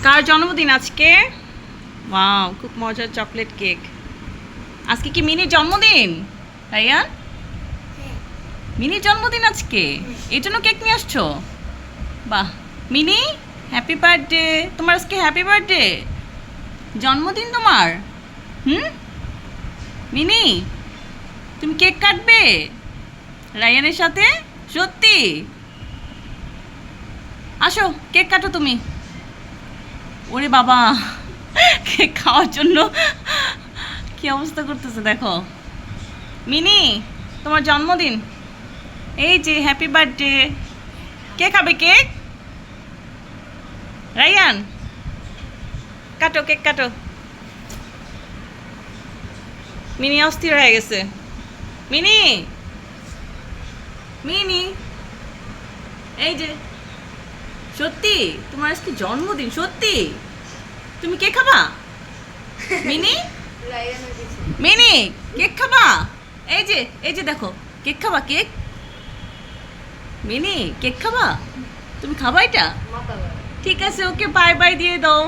কার জন্মদিন আজকে? ওয়াও, খুব মজার চকলেট কেক। আজকে কি মিনির জন্মদিন? রাইয়ান, মিনির জন্মদিন আজকে, এই জন্য কেক নিয়ে আসছো? বাহ মিনি, হ্যাপি বার্থডে। তোমার আজকে হ্যাপি বার্থডে, জন্মদিন তোমার। মিনি, তুমি কেক কাটবে রায়ানের সাথে? সত্যি? আসো কেক কাটো তুমি। ওরে বাবা, কেক খাওয়ার জন্য কি অবস্থা করতেছে দেখো। মিনি, তোমার জন্মদিন, এই যে হ্যাপি বার্থডে। কে খাবে কেক? রায়ান, কাটো কেক কাটো। মিনি অস্থির হয়ে গেছে। মিনি, মিনি, এই যে, সত্যি তোমার আজকে জন্মদিন? সত্যি তুমি কেক খাবা? মিনি, মিনি, কেক খাবা? এই যে, এই যে দেখো, কেক খাবা? কেক? মিনি, কেক খাবা? তুমি খাবা এটা? ঠিক আছে, ওকে বাই বাই দিয়ে দাও।